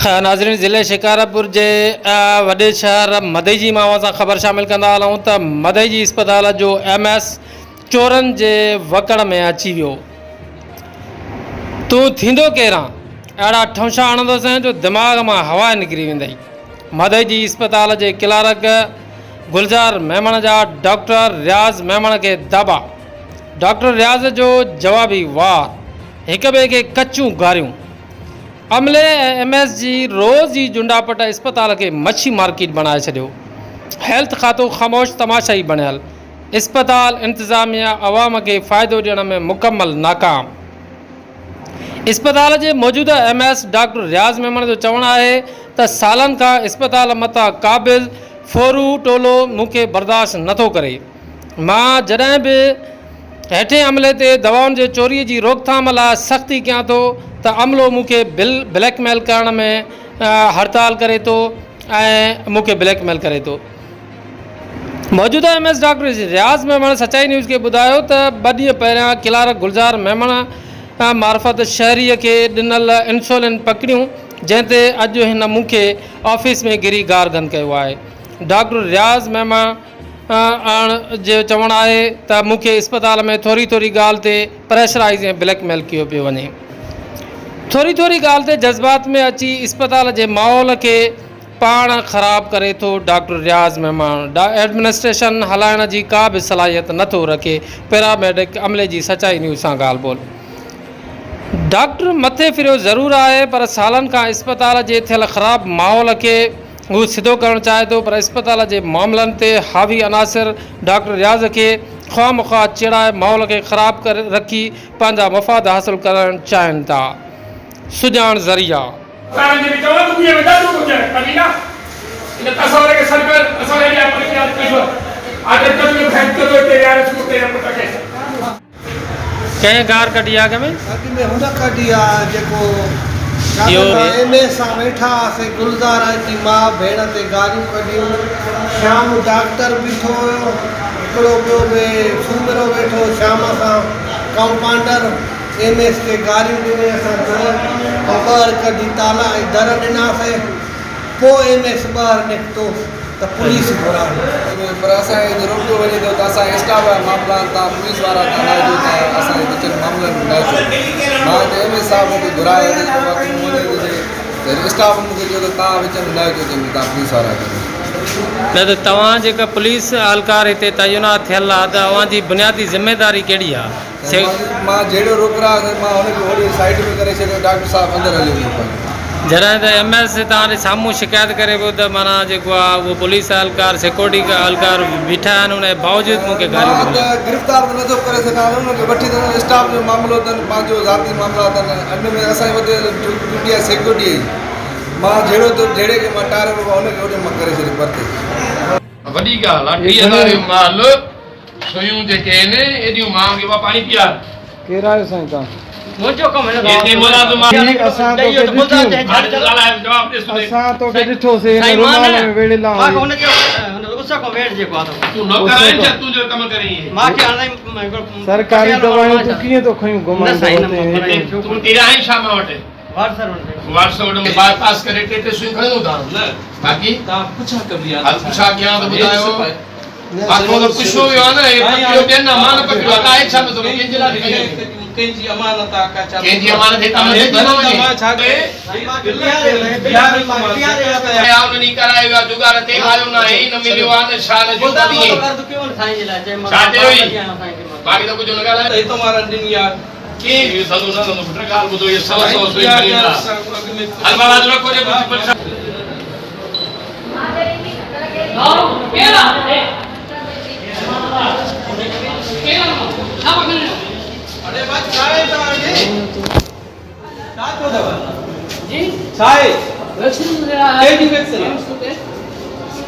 नाज़रीन ज़िले शिकारपुर के वॾे शहर मदई मां असां ख़बर शामिल कंदा हलूं त मदई अस्पताल जो MS चोरन के वकड़ में अची वियो। तू थींदो केरां अड़ा ठौंशा हणंदोसीं जो दिमाग़ में हवा निकिरी वेंदई। मदई अस्पताल के क्लार्क गुलजार मेमण जा डॉक्टर रियाज़ मेमण के दाबा। डॉक्टर रियाज़ जो जवाबी वार एक ॿिए के कच्चूं गारियूं। अमले MS जी रोज़ ही जुंडापट अस्पताल के मच्छी मार्केट बनाए छो। हेल्थ खातो ख़ामोश तमाशा ही बनियल। अस्पताल इंतजामिया अवाम के फ़ायदो ॾियण में मुकम्मल नाकाम। अस्पताल के मौजूदा MS डॉक्टर रियाज़ मेमण जो चवण है त सालन का अस्पताल मता काबिल फोरू टोलो मूंखे बर्दाश्त नथो करे। मां जॾहिं भी हेठे अमले ते दवाउन के चोरी की रोकथाम लाइ सख्ती कयां तो त अमलो मूंखे ब्लैकमेल करण में हड़ताल करे तो मूंखे ब्लैकमेल करे तो। मौजूदा MS डॉक्टर रियाज़ मेमण सच्चाई न्यूज़ के बुधायो त 2 ॾींहं पहिरियां क्लार्क गुलजार मेमण मार्फत शहरी के ॾिनल इंसुलिन पकड़ियूं जैसे अज हिन मूंखे ऑफिस में गिरी गारगन किया है। डॉक्टर रियाज़ मेमण जो चवण है त मूंखे अस्पताल में थोड़ी थोड़ी गाल ते प्रेशराइज ब्लैकमेल किया पे वने। थोड़ी थोड़ी गाल ते जज्बात में अची अस्पताल के माहौल के पान खराब करे तो डॉक्टर रियाज़ मेमण एडमिनिस्ट्रेशन हलाइण की का भी सलाहियत नथो रखे। पैरामेडिक अमले की सच्चाई न्यूज़ से गाल बोल। डॉक्टर मथे फिरो ज़रूर है पर सालन का अस्पताल के थियल ख़राब माहौल के वो सिधो करण चाहे तो पर अस्पताल के मामलन ते हावी अनासिर डॉक्टर रियाज़ के ख़्वा मुख़्वा चिड़ाए माहौल के ख़राब कर रखी पंहिंजा मफ़ाद हासिल करण चाहिन था। सुजान ज़रिया कहीं गार कटी आगे में हुन कटी आहे जेको वेठा से गुलजार की माँ भेण ते गारियूं कढियूं। शाम डॉक्टर बीठो हुयो हिकिड़ो ॿियो बि सूमिरो वेठो शाम सां कंपाउंडर MS के गारियूं ॾिने असां ॿाहिरि कढी ताला ऐं दर ॾिनासीं। पोइ MS ॿाहिरि निकितो त पुलिस घुराई पर असांखे रोकियो वञे थो त असांजे स्टाफ जा मामला तव्हां पुलिस वारा तव्हां जो तव्हां असांजे विच में मामलनि में न मां त MS साहब मूंखे घुरायो स्टाफ मूंखे चयो त तव्हां विच में न अचो चवनि तव्हां पुलिस वारा कयो। न त तव्हां जेका पुलिस एहलकार हिते तैनात थियल आहे त अव्हांजी बुनियादी ज़िम्मेदारी कहिड़ी आहे? मां जहिड़ो रोकड़ा मां हुनखे होॾे साइड में करे छॾियो। डॉक्टर साहब अंदरि हली वियो। जॾहिं त MS तव्हांजे साम्हूं शिकायत करे पियो त माना जेको आहे उहो पुलिस एहलकार सिक्योरिटी एहलकार बीठा आहिनि उनजे बावजूद मूंखे गालियूं गिरफ़्तार बि नथो करे सघां। उनखे वठी त स्टाफ जो मामिलो अथनि पंहिंजो ज़ाती मामला अथनि। अन में असांजे वधि ड्यूटी आहे सिक्योरिटी जी। मां जहिड़ो त जहिड़े खे मां टारे पियो हुनखे होॾे मां करे छॾियो परते। वॾी ॻाल्हि आहे 30,000 जो माल सुयूं जेके आहिनि एॾियूं महांगियूं पाणी पीआर केरु आयो साईं तव्हां? मुंहिंजो कमु असां तोखे ॾिठोसीं रुमाल में वेड़ेला सरकारी दवायूं तूं कीअं थो खयूं बाईपास करे टे सुयूं खणो था बाक़ी पुछा कयां त ॿुधायो बाक़ी तो कुछ हो गया ना ये देन ना मान पकड़ो आता है छामे तो केंजी ला केंजी अमानत का चा केंजी अमानत है तमने देना है छागे बिहार नहीं कराएगा जुगाड़ ते आयो ना है न मिलियो आने शान जो दी चाहते हो बाकी तो कुछ लगा है तो मारन दिन यार के ये सलो ना तो प्रकार को तो ये 100 सुई खरीदा अलमारा रखो जे केला अरे बात चाय तागे साथ हो दवा जी चाय रक्षण केडी वैक्सीन